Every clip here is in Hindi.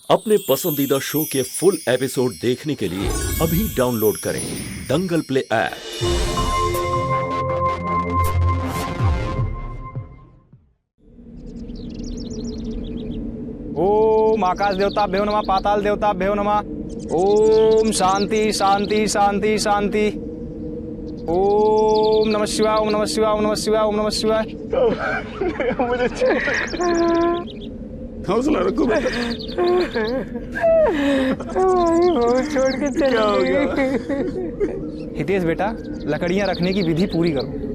अपने पसंदीदा शो के फुल एपिसोड देखने के लिए अभी डाउनलोड करें दंगल प्ले ऐप। ओम आकाश देवताभ्यो नमः, पाताल देवताभ्यो नमः। ओम शांति शांति शांति शांति। ओम नमः शिवाय, ओम नमः शिवाय, ओम नमः शिवाय, ओम नमः शिवाय। मुझे हौसला रखो बेटा। छोड़ के चले गए। हितेश बेटा, लकड़ियां रखने की विधि पूरी करो।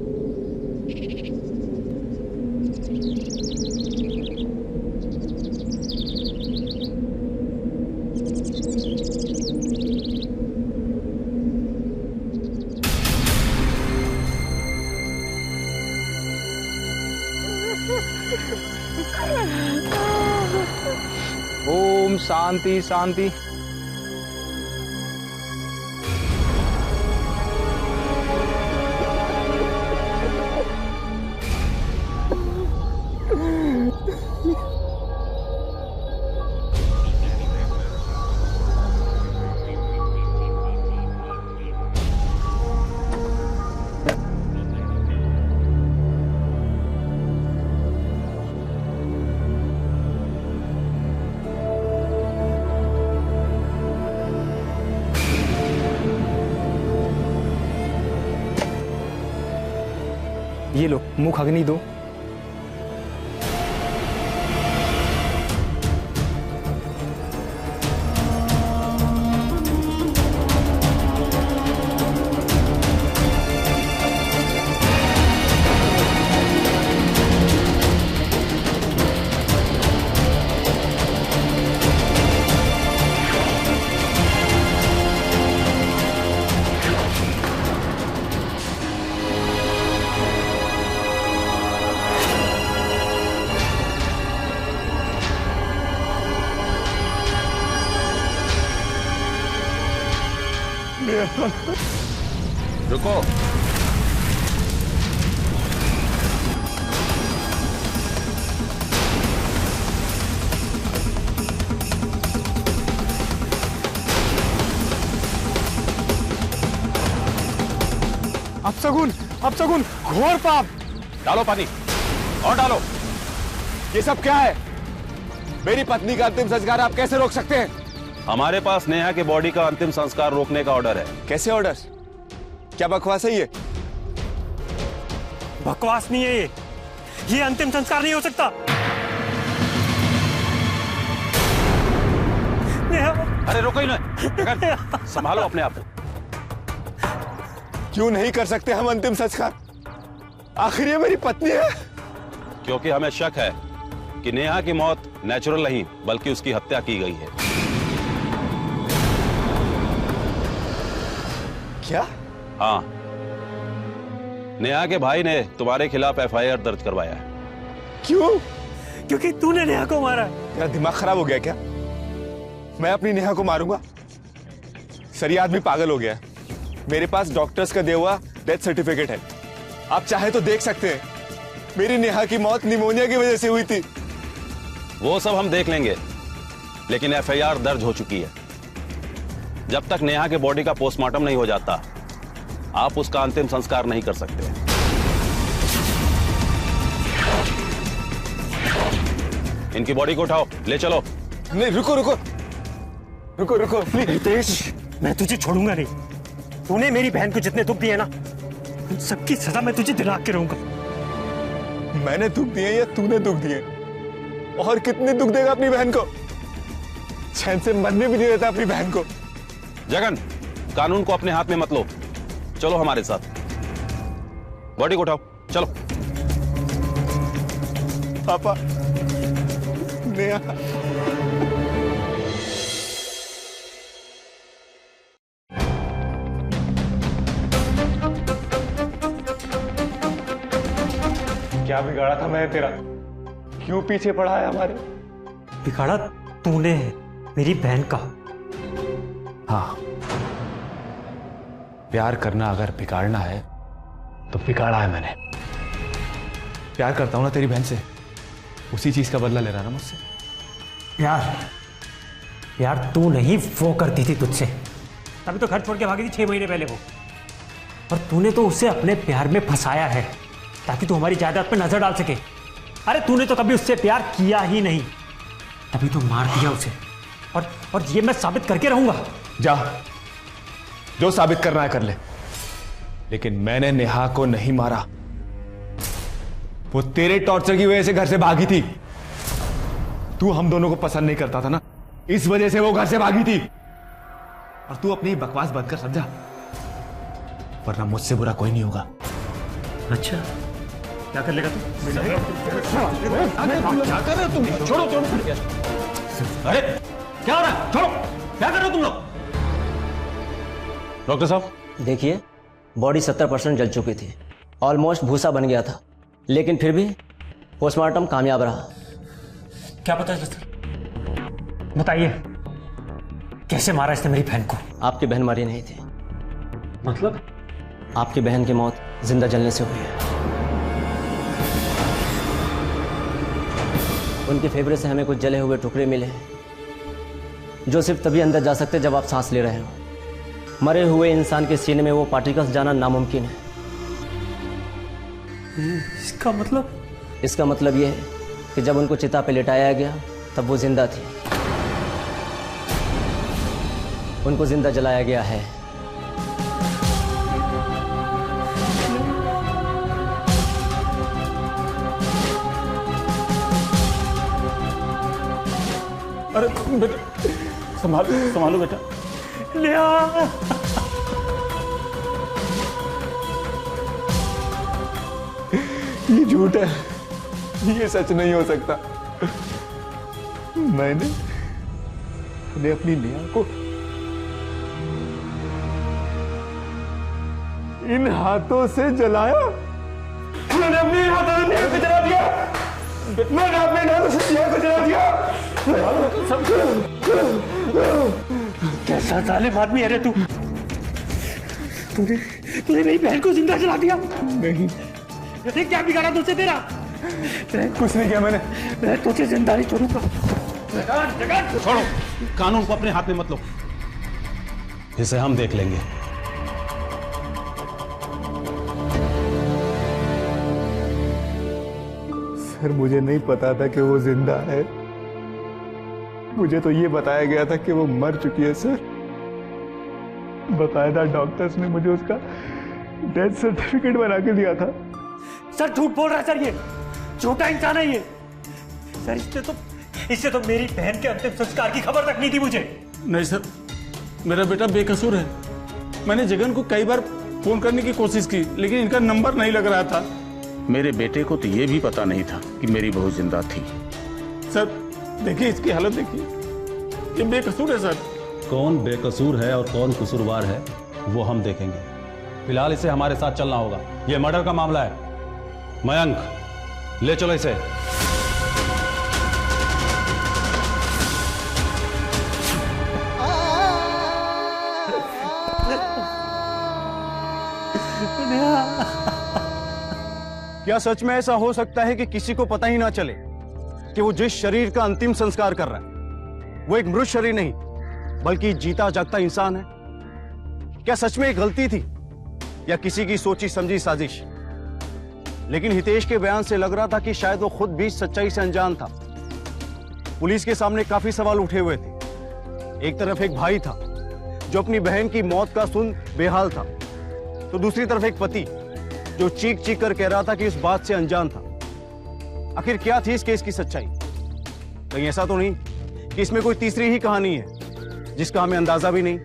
ओम शांति शांति। ये लो, मुख अग्नि दो। रुको। अपशगुन, घोर पाप। डालो पानी और डालो। ये सब क्या है? मेरी पत्नी का अंतिम संस्कार आप कैसे रोक सकते हैं? हमारे पास नेहा के बॉडी का अंतिम संस्कार रोकने का ऑर्डर है। कैसे ऑर्डर? क्या बकवास है ये? बकवास नहीं है ये अंतिम संस्कार नहीं हो सकता। अरे रुको ही ना, संभालो अपने आप को। क्यों नहीं कर सकते हम अंतिम संस्कार? आखिर ये मेरी पत्नी है। क्योंकि हमें शक है कि नेहा की मौत नेचुरल नहीं बल्कि उसकी हत्या की गई है। क्या? हाँ, नेहा के भाई ने तुम्हारे खिलाफ एफआईआर दर्ज करवाया है। क्यों? क्योंकि तूने नेहा को मारा। तेरा दिमाग खराब हो गया क्या? मैं अपनी नेहा को मारूंगा? सर, ये आदमी पागल हो गया है। मेरे पास डॉक्टर्स का दिया हुआ डेथ सर्टिफिकेट है। आप चाहे तो देख सकते हैं। मेरी नेहा की मौत निमोनिया की वजह से हुई थी। वो सब हम देख लेंगे, लेकिन एफआईआर दर्ज हो चुकी है। जब तक नेहा के बॉडी का पोस्टमार्टम नहीं हो जाता, आप उसका अंतिम संस्कार नहीं कर सकते। इनकी बॉडी को उठाओ, ले चलो। नहीं, रुको रुको रुको रुको प्लीज। हितेश, मैं तुझे छोड़ूंगा नहीं। तूने मेरी बहन को जितने दुख दिए ना, उन सबकी सजा मैं तुझे दिला के रहूंगा। मैंने दुख दिए या तूने दुख दिए? और कितने दुख देगा अपनी बहन को? चैन से मरने भी नहीं देता अपनी बहन को। जगन, कानून को अपने हाथ में मत लो, चलो हमारे साथ। बॉडी को उठाओ, चलो। पापा, नेहा। क्या बिगाड़ा था मैंने तेरा? क्यों पीछे पड़ा है हमारे? बिगाड़ा तूने है मेरी बहन का। हाँ, प्यार करना अगर बिगाड़ना है तो बिगाड़ा है मैंने। प्यार करता हूं ना तेरी बहन से, उसी चीज का बदला ले रहा ना मुझसे। प्यार प्यार तू नहीं वो करती थी तुझसे, तभी तो घर छोड़ के भागी थी 6 महीने पहले वो। और तूने तो उसे अपने प्यार में फंसाया है ताकि तू हमारी जायदाद पर नजर डाल सके। अरे तूने तो कभी उससे प्यार किया ही नहीं, तभी तो मार दिया उसे। और ये मैं साबित करके रहूंगा। जा, जो साबित करना है कर ले, लेकिन मैंने नेहा को नहीं मारा। वो तेरे टॉर्चर की वजह से घर से भागी थी। तू हम दोनों को पसंद नहीं करता था ना, इस वजह से वो घर से भागी थी। और तू अपनी बकवास बंद कर, समझा? वरना मुझसे बुरा कोई नहीं होगा। अच्छा, क्या कर लेगा तू? क्या कर रहे हो तुम? छोड़ो। अरे क्या हो रहा है? छोड़ो, क्या कर रहे हो तुम लोग? डॉक्टर साहब, देखिए, बॉडी 70% जल चुकी थी, ऑलमोस्ट भूसा बन गया था, लेकिन फिर भी पोस्टमार्टम कामयाब रहा। क्या पता है सर? बताइए, कैसे मारा इसने मेरी बहन को? आपकी बहन मरी नहीं थी। मतलब? आपकी बहन की मौत जिंदा जलने से हुई है। उनके फेफड़े से हमें कुछ जले हुए टुकड़े मिले हैं, जो सिर्फ तभी अंदर जा सकते जब आप सांस ले रहे हो। मरे हुए इंसान के सीने में वो पार्टिकल्स जाना नामुमकिन है। इसका मतलब? इसका मतलब यह है कि जब उनको चिता पे लिटाया गया तब वो जिंदा थी। उनको जिंदा जलाया गया है। अरे बेटा, संभालो बेटा। नेहा, ये झूठ है, ये सच नहीं हो सकता। मैंने अपनी नेहा को इन हाथों से जलाया। मैंने अपने हाथों से नेहा को जला दिया। मैंने अपने हाथों से नेहा को जला दिया। कैसा जालिम आदमी है रे तू? तूने मेरी बहन को जिंदा जला दिया। नहीं, क्या बिगाड़ा तुझसे तेरा? कुछ नहीं किया मैंने। मैं तुझे जिंदा नहीं छोड़ूंगा। छोड़ो, कानून को अपने हाथ में मत लो, इसे हम देख लेंगे। सर, मुझे नहीं पता था कि वो जिंदा है। मुझे तो ये बताया गया था कि वो मर चुकी है सर। बाकायदा डॉक्टर्स ने मुझे उसका डेथ सर्टिफिकेट बना के दिया था। सर झूठ बोल रहा है सर, ये झूठा इंसान है ये। सर इससे तो मेरी बहन के अंतिम संस्कार की खबर तक नहीं थी मुझे। नहीं सर, मेरा बेटा बेकसूर है। मैंने जगन को कई बार फोन करने की कोशिश की, लेकिन इनका नंबर नहीं लग रहा था। मेरे बेटे को तो ये भी पता नहीं था कि मेरी बहू जिंदा थी। सर देखिए, इसकी हालत देखिए, ये बेकसूर है सर। कौन बेकसूर है और कौन कसूरवार है वो हम देखेंगे। फिलहाल इसे हमारे साथ चलना होगा, ये मर्डर का मामला है। मयंक, ले चलो इसे। क्या सच में ऐसा हो सकता है कि किसी को पता ही ना चले कि वो जिस शरीर का अंतिम संस्कार कर रहा है वो एक मृत शरीर नहीं बल्कि जीता जागता इंसान है? क्या सच में एक गलती थी या किसी की सोची समझी साजिश? लेकिन हितेश के बयान से लग रहा था कि शायद वो खुद भी सच्चाई से अनजान था। पुलिस के सामने काफी सवाल उठे हुए थे। एक तरफ एक भाई था जो अपनी बहन की मौत का सुन बेहाल था, तो दूसरी तरफ एक पति जो चीख चीख कर कह रहा था कि इस बात से अनजान था। आखिर क्या थी इस केस की सच्चाई? कहीं ऐसा तो नहीं कि इसमें कोई तीसरी ही कहानी है जिसका हमें अंदाजा भी नहीं?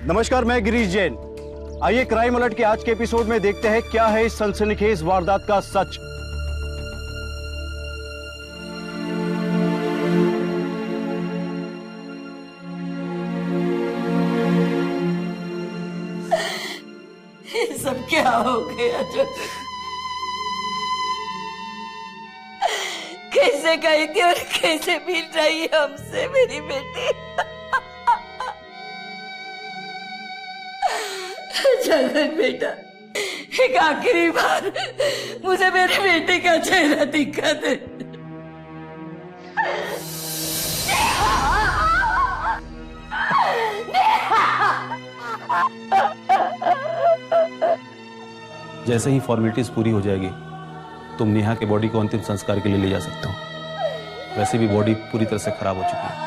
नमस्कार, मैं गिरीश जैन। आइए क्राइम अलर्ट के आज के एपिसोड में देखते हैं क्या है इस सनसनीखेज वारदात का सच। ये सब क्या हो गया जगन? कैसे गई थी और कैसे मिल रही है हमसे मेरी बेटी? जगन बेटा, एक आखिरी बार मुझे मेरे बेटे का चेहरा दिखा दे। जैसे ही फॉर्मेलिटीज पूरी हो जाएगी तुम नेहा के बॉडी को अंतिम संस्कार के लिए ले जा सकते हो। वैसे भी बॉडी पूरी तरह से खराब हो चुकी है।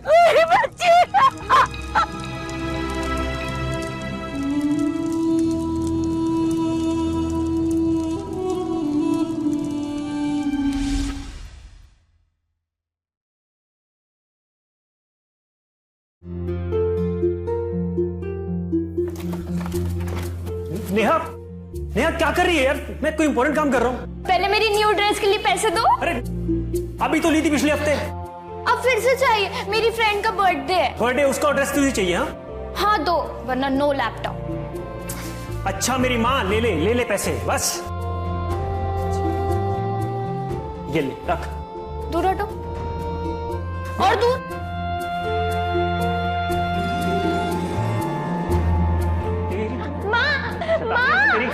मेरे बच्चे। नेहा, नेहा क्या कर रही है यार? मैं कोई इंपॉर्टेंट काम कर रहा हूँ। पहले मेरी न्यू ड्रेस के लिए पैसे दो। अरे अभी तो ली थी पिछले हफ्ते। अब फिर से चाहिए, मेरी फ्रेंड का बर्थडे है। बर्थडे उसका ड्रेस तुझे चाहिए? हाँ हाँ दो, वरना नो लैपटॉप। अच्छा मेरी माँ, ले ले ले ले पैसे बस। ये ले रख। दूर हटो और दूर।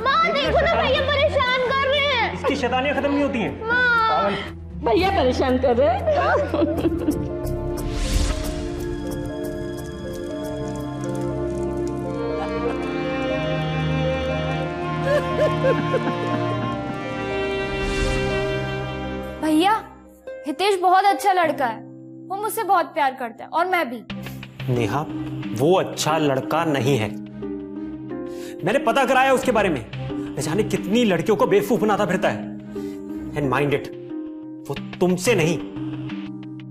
माँ देखो ना, भैया परेशान कर रहे हैं। इसकी शैतानियां खत्म नहीं होती हैं। पागल। भैया परेशान कर रहे हैं। भैया हितेश बहुत अच्छा लड़का है, वो मुझसे बहुत प्यार करता है और मैं भी। नेहा वो अच्छा लड़का नहीं है। मैंने पता कराया उसके बारे में। न जाने कितनी लड़कियों को बेवकूफ बनाता फिरता है। एंड माइंड इट, वो तुमसे नहीं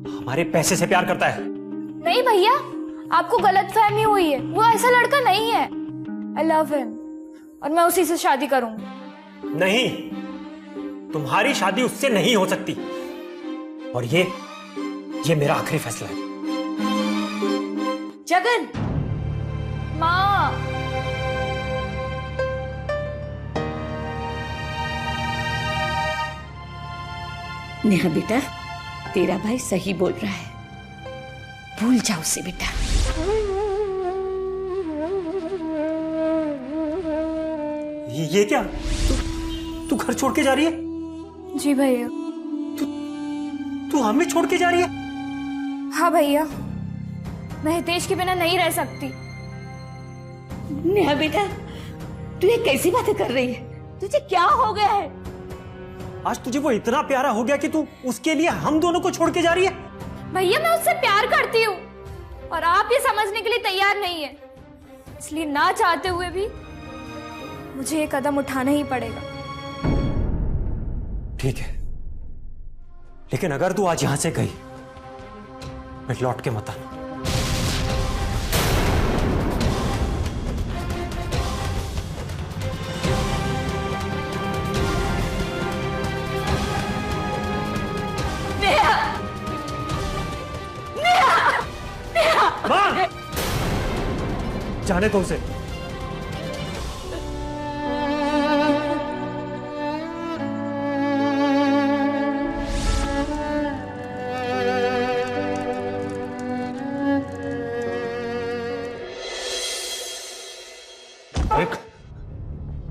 हमारे पैसे से प्यार करता है। नहीं भैया, आपको गलतफहमी हुई है, वो ऐसा लड़का नहीं है। आई लव हिम और मैं उसी से शादी करूंगी। नहीं, तुम्हारी शादी उससे नहीं हो सकती। और ये मेरा आखिरी फैसला है। जगन। माँ। नेहा बेटा, तेरा भाई सही बोल रहा है, भूल जाओ उसे बेटा। ये क्या? तू घर छोड़ के जा रही है? जी भैया। तू हमें छोड़ के जा रही है? हाँ भैया, मैं हितेश के बिना नहीं रह सकती। नेहा बेटा, तू ये कैसी बातें कर रही है? तुझे क्या हो गया है? आज तुझे वो इतना प्यारा हो गया कि तू उसके लिए हम दोनों को छोड़ के जा रही है? भैया मैं उससे प्यार करती हूँ और आप ये समझने के लिए तैयार नहीं है, इसलिए ना चाहते हुए भी मुझे ये कदम उठाना ही पड़ेगा। ठीक है, लेकिन अगर तू आज यहां से गई, मैं लौट के मत आना। मां, जाने दो उसे।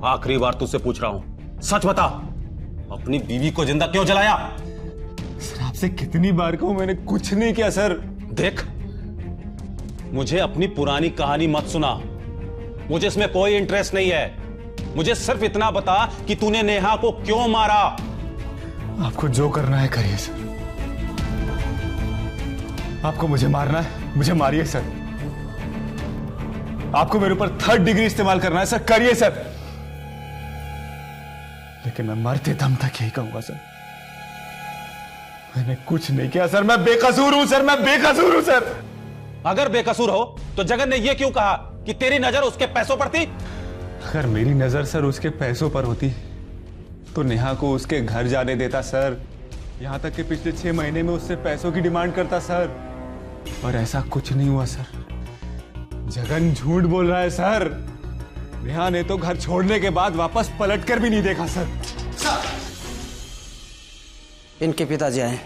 आखिरी बार तुझसे पूछ रहा हूं, सच बता, अपनी बीवी को जिंदा क्यों जलाया? सर आपसे कितनी बार कहूं, मैंने कुछ नहीं किया सर। देख, मुझे अपनी पुरानी कहानी मत सुना, मुझे इसमें कोई इंटरेस्ट नहीं है। मुझे सिर्फ इतना बता कि तूने नेहा को क्यों मारा। आपको जो करना है करिए सर। आपको मुझे मारना है, मुझे मारिए सर। आपको मेरे ऊपर 3rd डिग्री इस्तेमाल करना है सर, करिए सर। लेकिन मैं मरते दम तक यही कहूंगा सर, मैंने कुछ नहीं किया सर, मैं बेकसूर हूं सर, मैं बेकसूर हूं सर। अगर बेकसूर हो तो जगन ने यह क्यों कहा कि तेरी नजर उसके पैसों पर थी? अगर मेरी नजर सर उसके पैसों पर होती तो नेहा को उसके घर जाने देता सर। यहां तक कि पिछले 6 महीने में उससे पैसों की डिमांड करता सर, और ऐसा कुछ नहीं हुआ सर। जगन झूठ बोल रहा है सर। नेहा ने तो घर छोड़ने के बाद वापस पलटकर भी नहीं देखा सर। इनके पिताजी आए।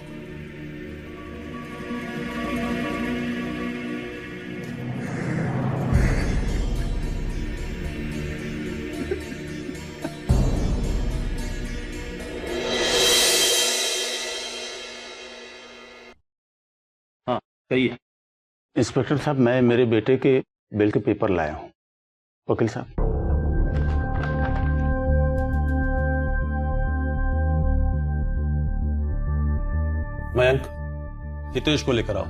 हाँ कहिए। इंस्पेक्टर साहब, मैं मेरे बेटे के बिल के पेपर लाया हूँ। वकील साहब। मयंक, हितेश को लेकर आओ।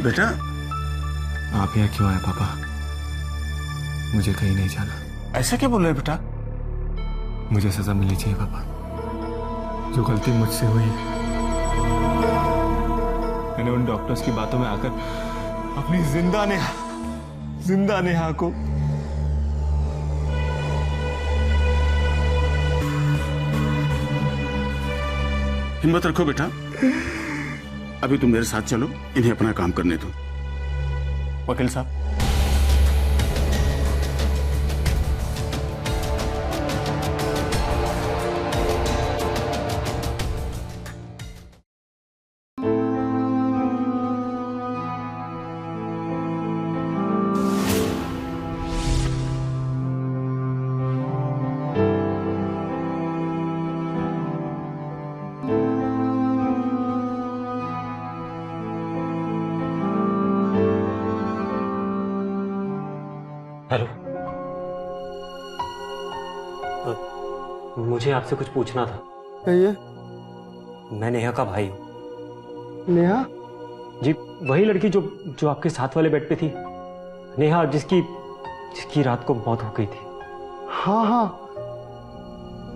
बेटा, आप यहाँ क्यों आए पापा? मुझे कहीं नहीं जाना। ऐसा क्या बोल रहे बेटा? मुझे सजा मिलनी चाहिए पापा। जो गलती मुझसे हुई, मैंने उन डॉक्टर्स की बातों में आकर अपनी जिंदा नेहा को हिम्मत रखो बेटा। अभी तुम मेरे साथ चलो, इन्हें अपना काम करने दो। वकील साहब। हेलो, मुझे आपसे कुछ पूछना था। कहिए। मैं नेहा का भाई हूँ। नेहा? जी, वही लड़की जो आपके साथ वाले बेड पे थी। नेहा, जिसकी रात को मौत हो गई थी। हाँ हाँ,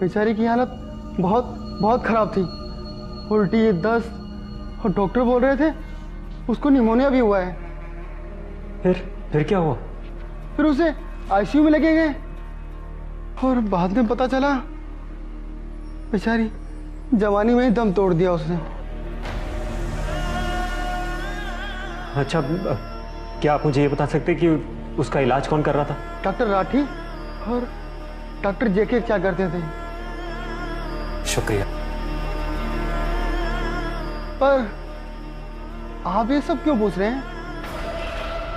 बेचारी की हालत बहुत बहुत खराब थी। उल्टी, दस्त, और डॉक्टर बोल रहे थे उसको निमोनिया भी हुआ है। फिर क्या हुआ? फिर उसे आईसीयू में लगे गए और बाद में पता चला बेचारी जवानी में ही दम तोड़ दिया उसने। अच्छा, क्या आप मुझे ये बता सकते कि उसका इलाज कौन कर रहा था? डॉक्टर राठी और डॉक्टर जेके क्या करते थे। शुक्रिया। पर आप ये सब क्यों पूछ रहे हैं?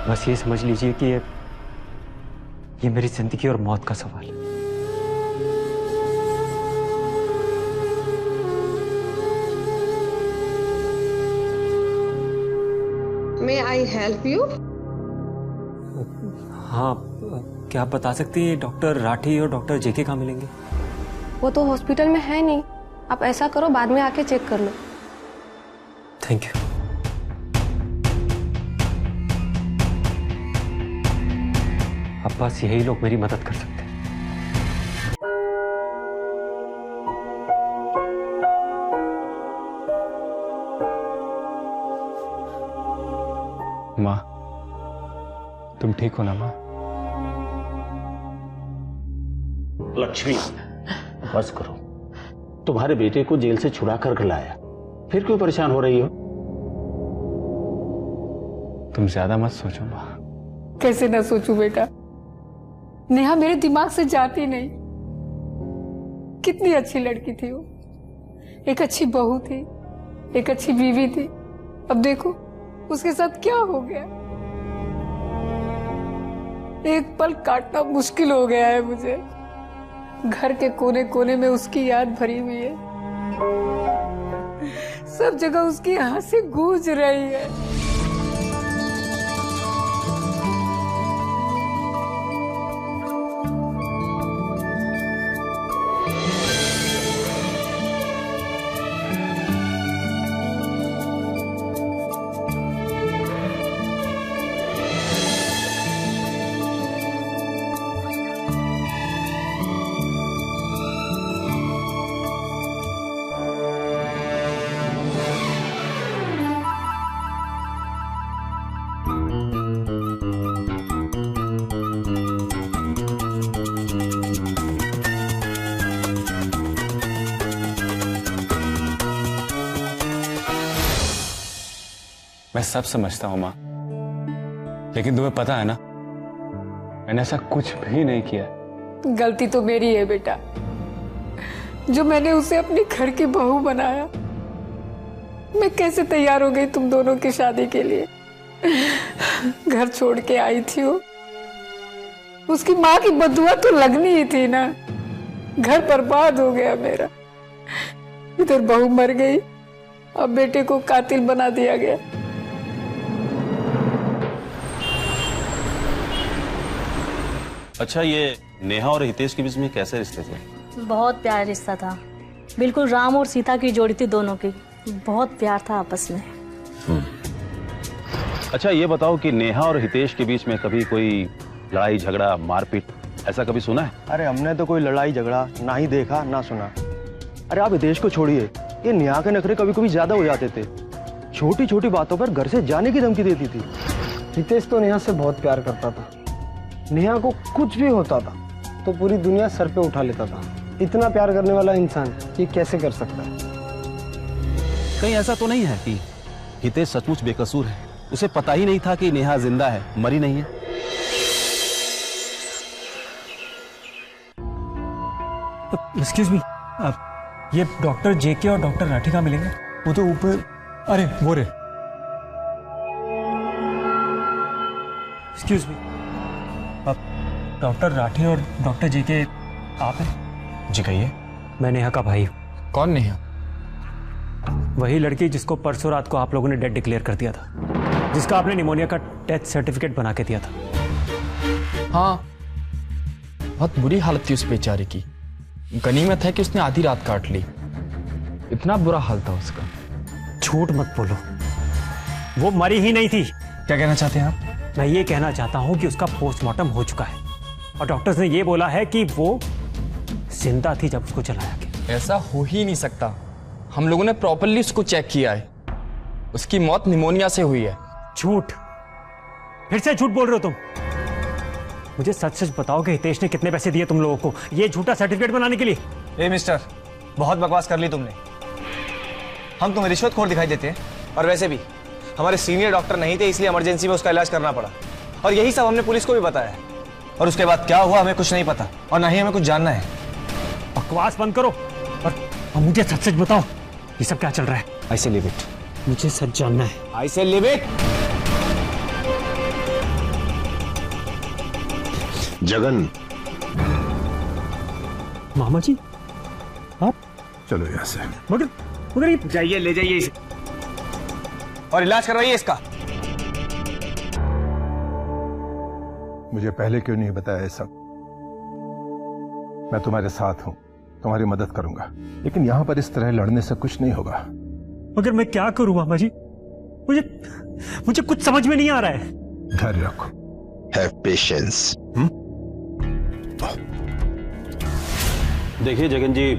बस ये समझ लीजिए कि ये मेरी जिंदगी और मौत का सवाल है। May I help you? हाँ, क्या आप बता सकती हैं डॉक्टर राठी और डॉक्टर जेके कहाँ मिलेंगे? वो तो हॉस्पिटल में है नहीं। आप ऐसा करो, बाद में आके चेक कर लो। Thank you. अब बस यही लोग मेरी मदद कर सकते हैं। माँ, तुम ठीक हो ना माँ? लक्ष्मी, बस करो। तुम्हारे बेटे को जेल से छुड़ा कर लाया, फिर क्यों परेशान हो रही हो? तुम ज्यादा मत सोचो माँ। कैसे ना सोचूं बेटा, नेहा मेरे दिमाग से जाती नहीं। कितनी अच्छी लड़की थी वो, एक अच्छी बहू थी, एक अच्छी बीवी थी। अब देखो उसके साथ क्या हो गया। एक पल काटना मुश्किल हो गया है मुझे। घर के कोने कोने में उसकी याद भरी हुई है, सब जगह उसकी हंसी गूंज रही है। मैं सब समझता हूं माँ, लेकिन तुम्हें पता है ना, मैंने ऐसा कुछ भी नहीं किया। गलती तो मेरी है बेटा, जो मैंने उसे अपने घर की बहू बनाया। मैं कैसे तैयार हो गई तुम दोनों की शादी के लिए। घर छोड़ के आई थी वो, उसकी माँ की बदुआ तो लगनी ही थी ना। घर बर्बाद हो गया मेरा। इधर बहू मर गई, अब बेटे को कातिल बना दिया गया। अच्छा, ये नेहा और हितेश के बीच में कैसे रिश्ते थे? बहुत प्यारा रिश्ता था, बिल्कुल राम और सीता की जोड़ी थी दोनों की। बहुत प्यार था आपस में। अच्छा, ये बताओ कि नेहा और हितेश के बीच में कभी कोई लड़ाई झगड़ा मारपीट ऐसा कभी सुना है? अरे हमने तो कोई लड़ाई झगड़ा ना ही देखा ना सुना। अरे आप हितेश को छोड़िए, ये नेहा के नखरे कभी कभी ज्यादा हो जाते थे। छोटी छोटी बातों पर घर से जाने की धमकी देती थी। हितेश तो नेहा से बहुत प्यार करता था। नेहा को कुछ भी होता था तो पूरी दुनिया सर पे उठा लेता था। इतना प्यार करने वाला इंसान ये कैसे कर सकता है? कहीं ऐसा तो नहीं है कि हितेश सचमुच बेकसूर है, उसे पता ही नहीं था कि नेहा जिंदा है, मरी नहीं है? एक्सक्यूज मी, ये डॉक्टर जेके और डॉक्टर राठी कहाँ मिलेंगे? वो तो ऊपर, अरे वो रे। एक्सक्यूज मी, डॉक्टर राठी और डॉक्टर जेके आप हैं? जी कहिए। मैं नेहा का भाई हूँ। कौन नेहा? वही लड़की जिसको परसों रात को आप लोगों ने डेड डिक्लेयर कर दिया था, जिसका आपने निमोनिया का डेथ सर्टिफिकेट बना के दिया था। हाँ, बहुत बुरी हालत थी उस बेचारे की। गनीमत है कि उसने आधी रात काट ली। इतना बुरा हाल था उसका। झूठ मत बोलो, वो मरी ही नहीं थी। क्या कहना चाहते हैं आप? मैं ये कहना चाहता हूँ कि उसका पोस्टमार्टम हो चुका है और डॉक्टर्स ने ये बोला है कि वो जिंदा थी जब उसको जलाया गया। ऐसा हो ही नहीं सकता। हम लोगों ने प्रॉपर्ली उसको चेक किया है। उसकी मौत निमोनिया से हुई है। झूठ, फिर से झूठ बोल रहे हो तुम। मुझे सच सच बताओ कि हितेश ने कितने पैसे दिए तुम लोगों को ये झूठा सर्टिफिकेट बनाने के लिए? ए मिस्टर, बहुत बकवास कर ली तुमने। हम तुम्हें रिश्वतखोर दिखाई देते हैं, और वैसे भी हमारे सीनियर डॉक्टर नहीं थे, इसलिए इमरजेंसी में उसका इलाज करना पड़ा। और यही सब हमने पुलिस को भी बताया। और उसके बाद क्या हुआ हमें कुछ नहीं पता, और ना ही हमें कुछ जानना है। बकवास बंद करो और मुझे सच सच बताओ, ये सब क्या चल रहा है? आई से लीव इट। मुझे सच जानना है। आई से लीव इट। जगन, मामा जी आप? चलो यहाँ से। मगर जाइए, ले जाइए इसे और इलाज करवाइए इसका। मुझे पहले क्यों नहीं बताया ये सब? मैं तुम्हारे साथ हूं, तुम्हारी मदद करूंगा, लेकिन यहां पर इस तरह लड़ने से कुछ नहीं होगा। मगर मैं क्या करूं मामा जी? मुझे कुछ समझ में नहीं आ रहा है। धैर्य रखो। Have patience. देखिए जगन जी,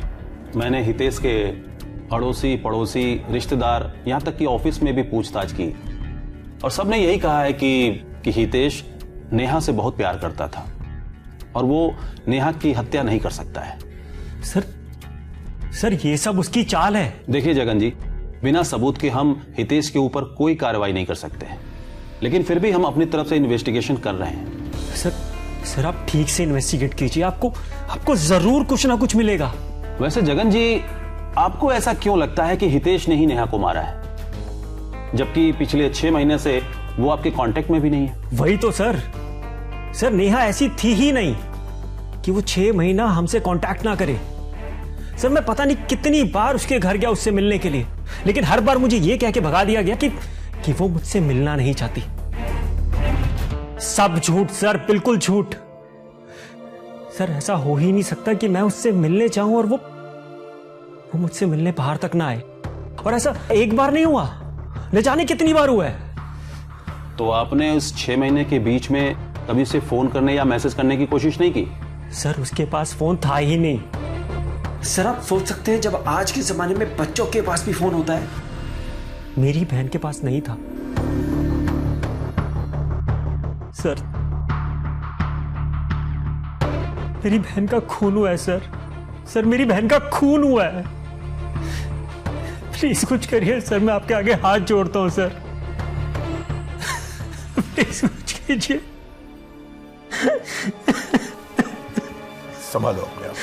मैंने हितेश के अड़ोसी पड़ोसी रिश्तेदार यहां तक कि ऑफिस में भी पूछताछ की और सबने यही कहा है कि हितेश नेहा से बहुत प्यार करता था और वो नेहा की हत्या नहीं कर सकता है। सर ये सब उसकी चाल है। देखिए जगन जी, बिना सबूत के हम हितेश के ऊपर कोई कार्रवाई नहीं कर सकते हैं, लेकिन फिर भी हम अपनी तरफ से इन्वेस्टिगेशन कर रहे हैं। सर आप ठीक से इन्वेस्टिगेट कीजिए, आपको जरूर कुछ ना कुछ मिलेगा। वैसे जगन जी, आपको ऐसा क्यों लगता है कि हितेश ने ही नेहा को मारा है, जबकि पिछले 6 महीने से वो आपके कांटेक्ट में भी नहीं है? वही तो सर नेहा ऐसी थी ही नहीं कि वो 6 महीना हमसे कांटेक्ट ना करे। सर मैं पता नहीं कितनी बार उसके घर गया उससे मिलने के लिए, लेकिन हर बार मुझे ये कह के भगा दिया गया कि वो मुझसे मिलना नहीं चाहती। सब झूठ सर, बिल्कुल झूठ। सर ऐसा हो ही नहीं सकता कि मैं उससे मिलने चाहूं और वो मुझसे मिलने बाहर तक ना आए। और ऐसा एक बार नहीं हुआ, न जाने कितनी बार हुआ है। तो आपने उस 6 महीने के बीच में कभी उसे फोन करने या मैसेज करने की कोशिश नहीं की? सर उसके पास फोन था ही नहीं। सर आप सोच सकते हैं, जब आज के जमाने में बच्चों के पास भी फोन होता है। मेरी बहन के पास नहीं था सर। मेरी बहन का खून हुआ है सर मेरी बहन का खून हुआ है। प्लीज कुछ करिए सर, मैं आपके आगे हाथ जोड़ता हूं सर। प्लीज कुछ कीजिए। संभालो अपने आप को।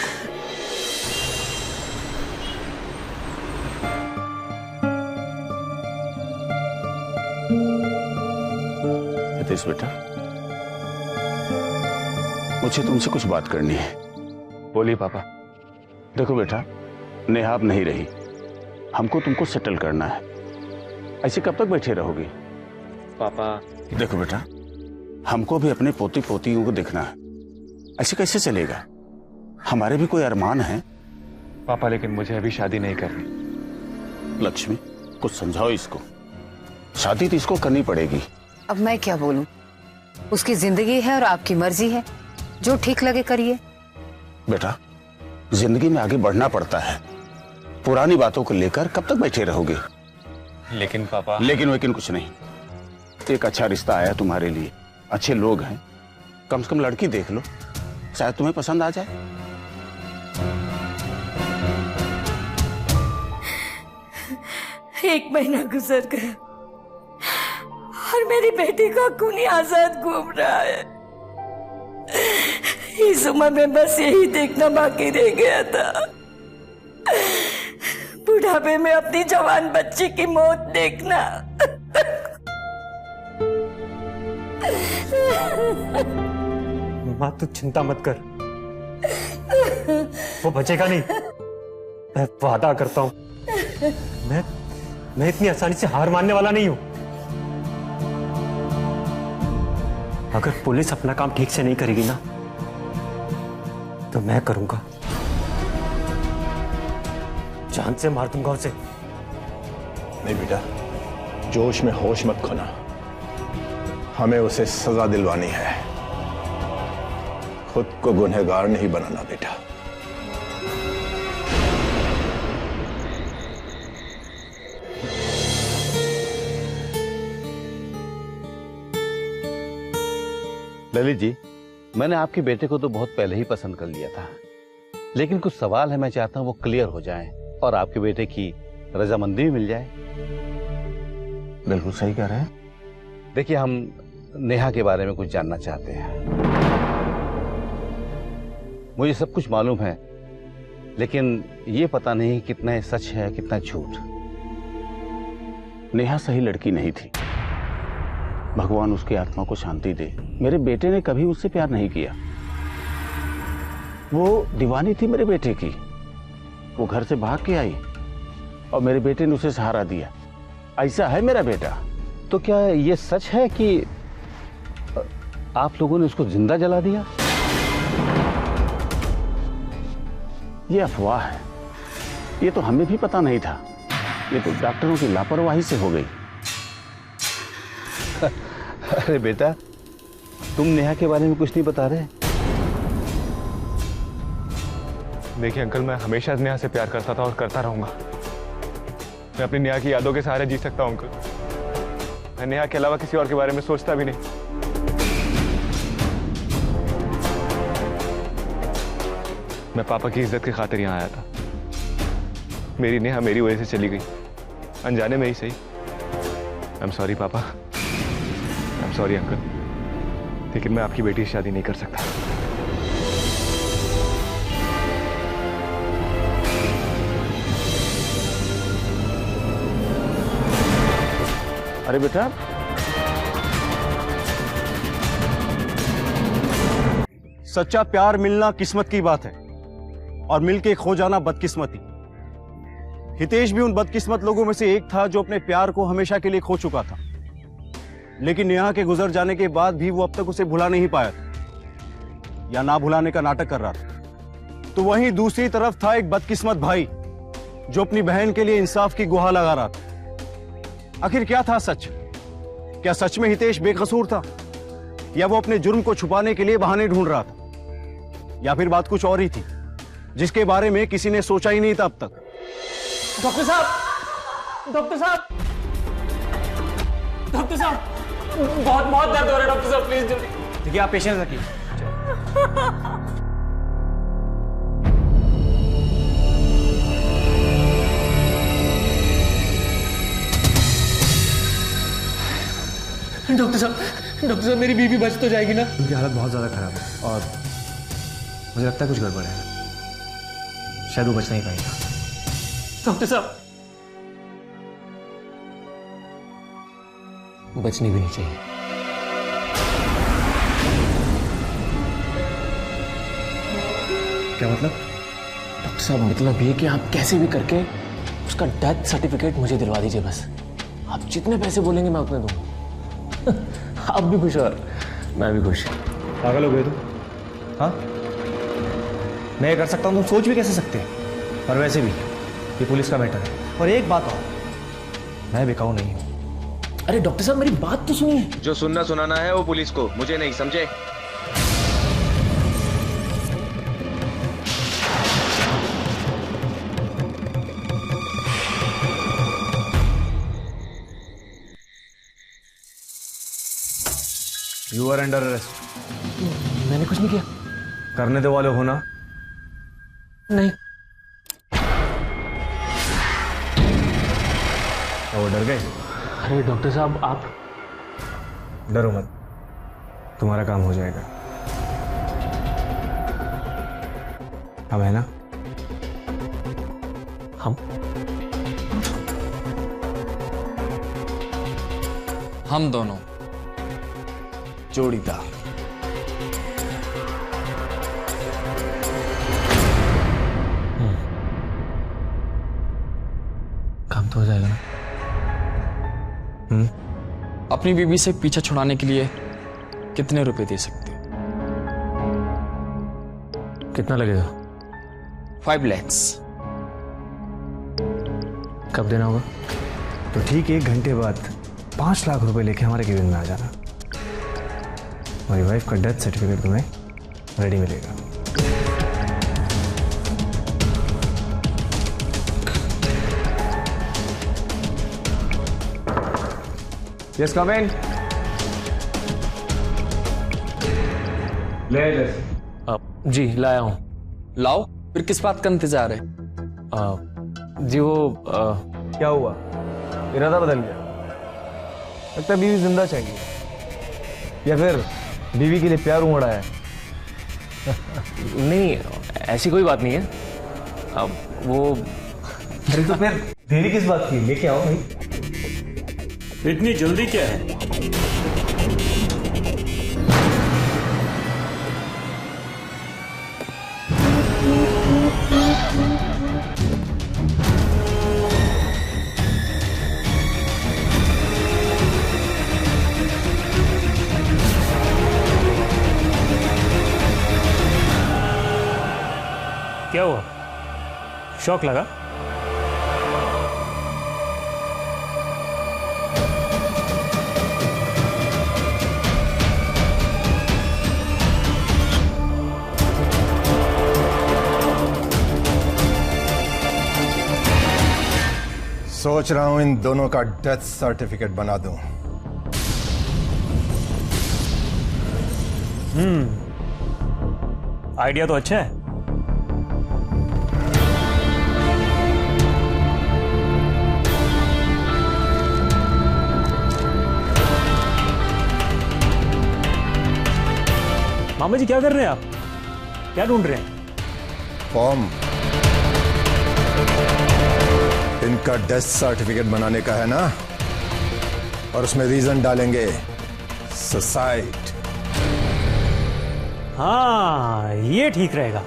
हितेश बेटा, मुझे तुमसे कुछ बात करनी है। बोलिए पापा। देखो बेटा, नेहा अब नहीं रही, हमको तुमको सेटल करना है। ऐसे कब तक बैठे रहोगे? पापा देखो बेटा, हमको भी अपने पोती पोतियों को देखना है, ऐसे कैसे चलेगा? हमारे भी कोई अरमान है। पापा लेकिन मुझे अभी शादी नहीं करनी। लक्ष्मी, कुछ समझाओ इसको। शादी तो इसको करनी पड़ेगी। अब मैं क्या बोलूं? उसकी जिंदगी है और आपकी मर्जी है, जो ठीक लगे करिए। बेटा, जिंदगी में आगे बढ़ना पड़ता है, पुरानी बातों को लेकर कब तक बैठे रहोगे? लेकिन पापा। लेकिन कुछ नहीं। एक अच्छा रिश्ता आया तुम्हारे लिए, अच्छे लोग हैं, कम से कम लड़की देख लो, शायद तुम्हें पसंद आ जाए। एक महीना गुजर गया और मेरी बेटी का खूनी आजाद घूम रहा है। इस उम्र में बस यही देखना बाकी रह गया था, बुढ़ापे में अपनी जवान बच्ची की मौत देखना। माँ तू चिंता मत कर, वो बचेगा नहीं, मैं वादा करता हूं। मैं इतनी आसानी से हार मानने वाला नहीं हूं। अगर पुलिस अपना काम ठीक से नहीं करेगी ना, तो मैं करूंगा, जान से मार दूंगा उसे। नहीं बेटा, जोश में होश मत खोना, हमें उसे सजा दिलवानी है, खुद को गुनहगार नहीं बनाना बेटा। ललित जी, मैंने आपके बेटे को तो बहुत पहले ही पसंद कर लिया था, लेकिन कुछ सवाल है, मैं चाहता हूं वो क्लियर हो जाएं और आपके बेटे की रजामंदी भी मिल जाए। बिल्कुल सही कह रहे हैं। देखिए, हम नेहा के बारे में कुछ जानना चाहते हैं। मुझे सब कुछ मालूम है, लेकिन ये पता नहीं कितना सच है कितना झूठ। नेहा सही लड़की नहीं थी, भगवान उसकी आत्मा को शांति दे। मेरे बेटे ने कभी उससे प्यार नहीं किया, वो दीवानी थी मेरे बेटे की। वो घर से भाग के आई और मेरे बेटे ने उसे सहारा दिया। ऐसा है मेरा बेटा। तो क्या ये सच है कि आप लोगों ने उसको जिंदा जला दिया? ये अफवाह है, ये तो हमें भी पता नहीं था, ये तो डॉक्टरों की लापरवाही से हो गई। अरे बेटा, तुम नेहा के बारे में कुछ नहीं बता रहे? देखिए अंकल, मैं हमेशा नेहा से प्यार करता था और करता रहूंगा। मैं अपनी नेहा की यादों के सहारे जी सकता हूं अंकल। मैं नेहा के अलावा किसी और के बारे में सोचता भी नहीं। मैं पापा की इज्जत की खातिर यहां आया था। मेरी नेहा मेरी वजह से चली गई, अनजाने में ही सही। आई एम सॉरी पापा, आई एम सॉरी अंकल, लेकिन मैं आपकी बेटी से शादी नहीं कर सकता। अरे बेटा, सच्चा प्यार मिलना किस्मत की बात है और मिलके खो जाना बदकिस्मती। हितेश भी उन बदकिस्मत लोगों में से एक था जो अपने प्यार को हमेशा के लिए खो चुका था, लेकिन नेहा के गुजर जाने के बाद भी वो अब तक उसे भुला नहीं पाया था या ना भुलाने का नाटक कर रहा था। तो वहीं दूसरी तरफ था एक बदकिस्मत भाई जो अपनी बहन के लिए इंसाफ की गुहार लगा रहा था। आखिर क्या था सच? क्या सच में हितेश बेकसूर था, या वो अपने जुर्म को छुपाने के लिए बहाने ढूंढ रहा था, या फिर बात कुछ और ही थी जिसके बारे में किसी ने सोचा ही नहीं था अब तक? डॉक्टर साहब, डॉक्टर साहब, डॉक्टर साहब, बहुत बहुत दर्द हो रहा है डॉक्टर साहब, प्लीज जल्दी। देखिए, आप पेशेंस रखिए। डॉक्टर साहब, डॉक्टर साहब मेरी बीवी बच तो जाएगी ना? उनकी हालत बहुत ज्यादा खराब है और मुझे लगता है कुछ गड़बड़ है, शायद वो बच नहीं पाएगा। डॉक्टर साहब बचनी भी नहीं चाहिए। क्या मतलब? डॉक्टर साहब मतलब ये कि आप कैसे भी करके उसका डेथ सर्टिफिकेट मुझे दिलवा दीजिए बस। आप जितने पैसे बोलेंगे मैं उतने दूंगा। आप भी खुश और मैं भी खुश। पागल हो गए तुम? हाँ, मैं ये कर सकता हूँ, तुम सोच भी कैसे सकते हैं? और वैसे भी ये पुलिस का मैटर है। और एक बात और, मैं बिकाऊ नहीं हूँ। अरे डॉक्टर साहब मेरी बात तो सुनिए। जो सुनना सुनाना है वो पुलिस को, मुझे नहीं, समझे? You are under arrest. मैंने कुछ नहीं किया। करने दो वाले हो ना? नहीं। तो वो डर गए? अरे डॉक्टर साहब आप डरो मत, तुम्हारा काम हो जाएगा। हम है ना? हम दोनों जोड़ीदार। काम तो हो जाएगा ना? अपनी बीवी से पीछा छुड़ाने के लिए कितने रुपए दे सकते हो? कितना लगेगा? 5 लाख। कब देना होगा? तो ठीक 1 घंटे बाद 5 लाख रुपए लेके हमारे केबिन में आ जाना। हमारी वाइफ का डेथ सर्टिफिकेट तुम्हें रेडी मिलेगा। यस कम इन। ले जी लाया हूं। लाओ, फिर किस बात का इंतजार है? जी वो क्या हुआ? इरादा बदल गया? लगता है बीवी जिंदा चाहिए, या फिर बीवी के लिए प्यार उमड़ा है? नहीं, ऐसी कोई बात नहीं है। अब वो अरे तो फिर देरी किस बात की? लेके आओ भाई। इतनी जल्दी क्या है? क्या हुआ? शौक लगा? सोच रहा हूं इन दोनों का डेथ सर्टिफिकेट बना दूं। आइडिया तो अच्छा है। मामा जी क्या कर रहे हैं आप? क्या ढूंढ रहे हैं? फॉर्म। इनका डेथ सर्टिफिकेट बनाने का है ना, और उसमें रीजन डालेंगे सुसाइड। हाँ, ये ठीक रहेगा।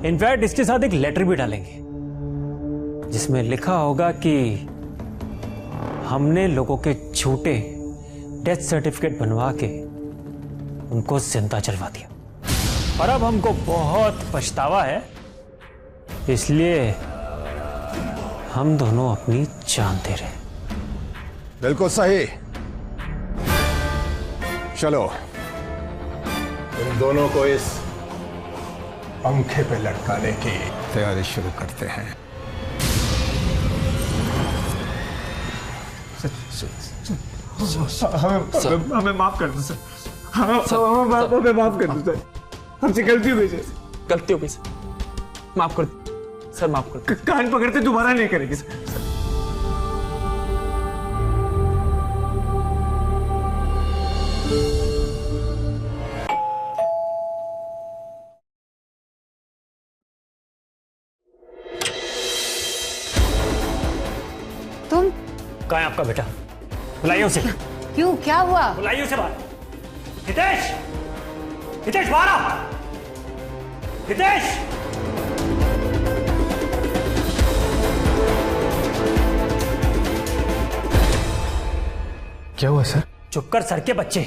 इनफैक्ट इसके साथ एक लेटर भी डालेंगे जिसमें लिखा होगा कि हमने लोगों के झूठे डेथ सर्टिफिकेट बनवा के उनको जिंदा जलवा दिया और अब हमको बहुत पछतावा है, इसलिए हम दोनों अपनी जान दे रहे हैं। बिल्कुल सही। चलो इन दोनों को इस पंखे पे लटकाने की तैयारी शुरू करते हैं। हमें माफ कर दो सर। हमें माफ कर दो सर। हमसे गलती हो गई सर। गलती हो गई सर, माफ कर सर, माफ कर। कान पकड़ते दोबारा नहीं करेंगे सर। कहाँ है आपका बेटा? बुलाइए उसे। क्यों, क्या हुआ? बुलाइए उसे बाहर। हितेश, हितेश बाहर आ। हितेश, क्या हुआ सर? चुप कर सर के बच्चे।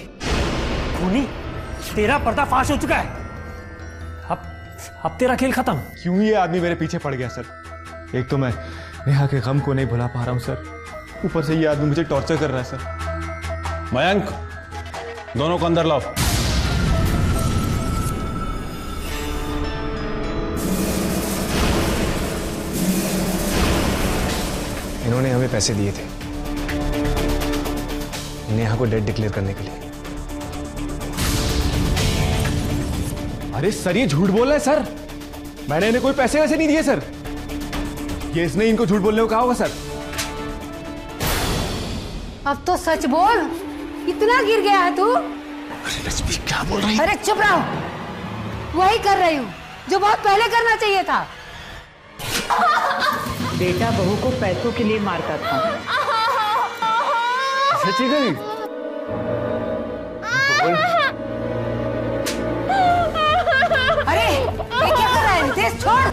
खूनी, तेरा पर्दाफाश हो चुका है। अब तेरा खेल खत्म। क्यों ये आदमी मेरे पीछे पड़ गया सर? एक तो मैं नेहा के गम को नहीं भुला पा रहा हूं सर, ऊपर से ये आदमी मुझे टॉर्चर कर रहा है सर। मयंक, दोनों को अंदर लाओ। इन्होंने हमें पैसे दिए थे नेहा को डेड डिक्लेयर करने के लिए। अरे सर ये झूठ बोल रहा है सर, मैंने इन्हें कोई पैसे वैसे नहीं दिए सर। ये इसने इनको झूठ बोलने को कहा होगा सर। अब तो सच बोल, इतना गिर गया है तू? अरे लक्ष्मी क्या बोल रही है? अरे चुप रहो, वही कर रही हूँ जो बहुत पहले करना चाहिए था। बेटा बहू को पैसों के लिए मारता था। सच्ची गई? अरे ये क्या कर रहा है नितेश? छोड़।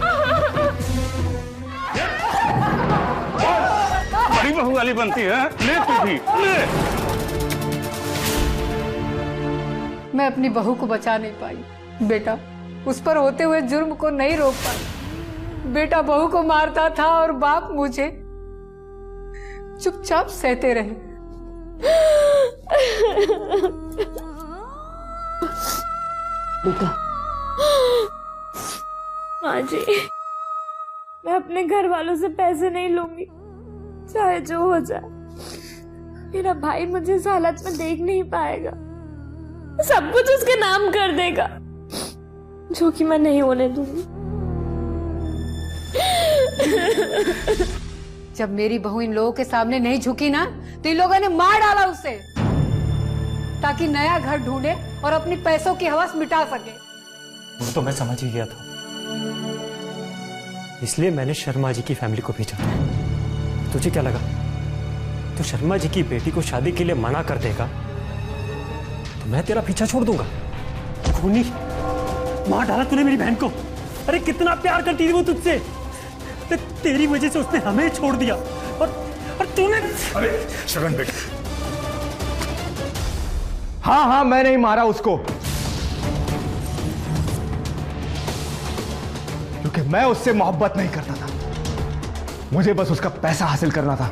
बड़ी बहू वाली बनती है, ले तू भी ले। मैं अपनी बहू को बचा नहीं पाई बेटा, उस पर होते हुए जुर्म को नहीं रोक पाई। बेटा बहू को मारता था और बाप मुझे चुपचाप सहते रहे। बेटा माँ जी, मैं अपने घर वालों से पैसे नहीं लूंगी, चाहे जो हो जाए। मेरा भाई मुझे इस हालत में देख नहीं पाएगा, सब कुछ उसके नाम कर देगा, जो कि मैं नहीं होने दूंगी। जब मेरी बहू इन लोगों के सामने नहीं झुकी ना, तो इन लोगों ने मार डाला उसे, ताकि नया घर ढूंढे और अपनी पैसों की हवस मिटा सके। वो तो मैं समझ ही गया था, इसलिए मैंने शर्मा जी की फैमिली को भेजा। तुझे क्या लगा तो शर्मा जी की बेटी को शादी के लिए मना कर देगा तो मैं तेरा पीछा छोड़ दूंगा? खूनी, मार डाला तूने मेरी बहन को। अरे कितना प्यार करती थी वो तुझसे, तेरी वजह से उसने हमें छोड़ दिया और तूने। अरे शगन बेटा, हाँ मैंने ही मारा उसको, क्योंकि मैं उससे मोहब्बत नहीं करता था, मुझे बस उसका पैसा हासिल करना था।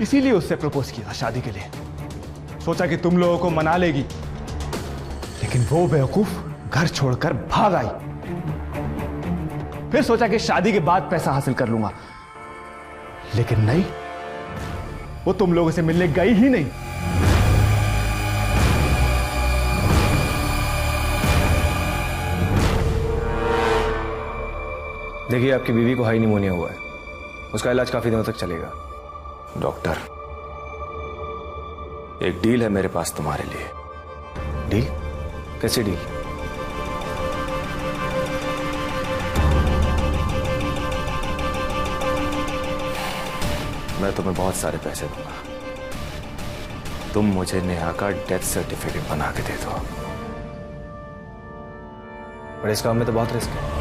इसीलिए उससे प्रपोज किया शादी के लिए, सोचा कि तुम लोगों को मना लेगी, लेकिन वो बेवकूफ घर छोड़कर भाग आई। फिर सोचा कि शादी के बाद पैसा हासिल कर लूंगा, लेकिन नहीं, वो तुम लोगों से मिलने गई ही नहीं। देखिए आपकी बीवी को हाई निमोनिया हुआ है, उसका इलाज काफी दिनों तक चलेगा। डॉक्टर, एक डील है मेरे पास तुम्हारे लिए। डील? कैसी डील? मैं तुम्हें बहुत सारे पैसे दूंगा, तुम मुझे नेहा का डेथ सर्टिफिकेट बना के दे दो। पर इस काम में तो बहुत रिस्क है।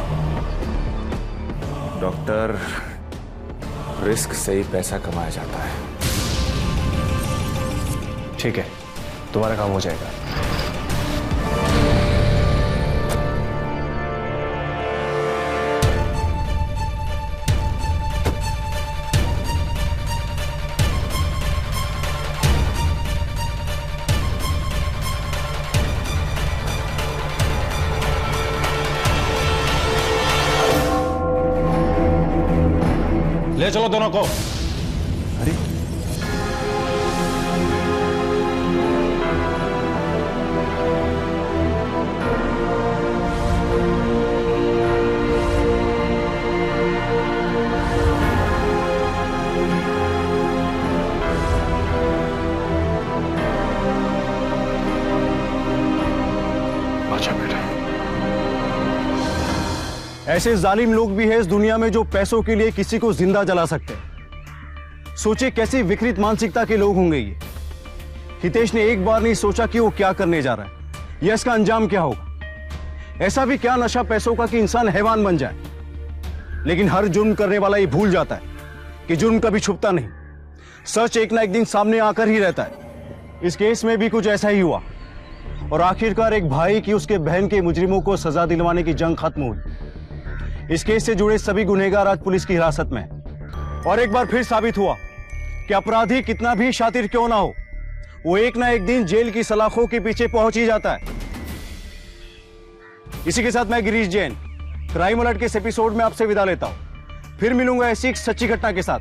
डॉक्टर, रिस्क से ही पैसा कमाया जाता है। ठीक है, तुम्हारा काम हो जाएगा। ले चलो दोनों को। अरे अच्छा बेटा, ऐसे जालिम लोग भी हैं इस दुनिया में जो पैसों के लिए किसी को जिंदा जला सकते हैं। सोचिए कैसी विकृत मानसिकता के लोग होंगे ये। हितेश ने एक बार नहीं सोचा कि वो क्या करने जा रहा है या इसका अंजाम क्या होगा। ऐसा भी क्या नशा पैसों का कि इंसान हैवान बन जाए। लेकिन हर जुर्म करने वाला ये भूल जाता है कि जुर्म कभी छुपता नहीं, सच एक ना एक दिन सामने आकर ही रहता है। इस केस में भी कुछ ऐसा ही हुआ और आखिरकार एक भाई की उसके बहन के मुजरिमों को सजा दिलवाने की जंग खत्म हुई। इस केस से जुड़े सभी गुनहगार आज पुलिस की हिरासत में हैं। और एक बार फिर साबित हुआ कि अपराधी कितना भी शातिर क्यों ना हो, वो एक ना एक दिन जेल की सलाखों के पीछे पहुंच ही जाता है। इसी के साथ मैं गिरीश जैन क्राइम अलर्ट के इस एपिसोड में आपसे विदा लेता हूं। फिर मिलूंगा ऐसी एक सच्ची घटना के साथ।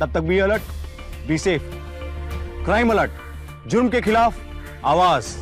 तब तक be alert, be safe. Crime alert, जुर्म के खिलाफ आवाज।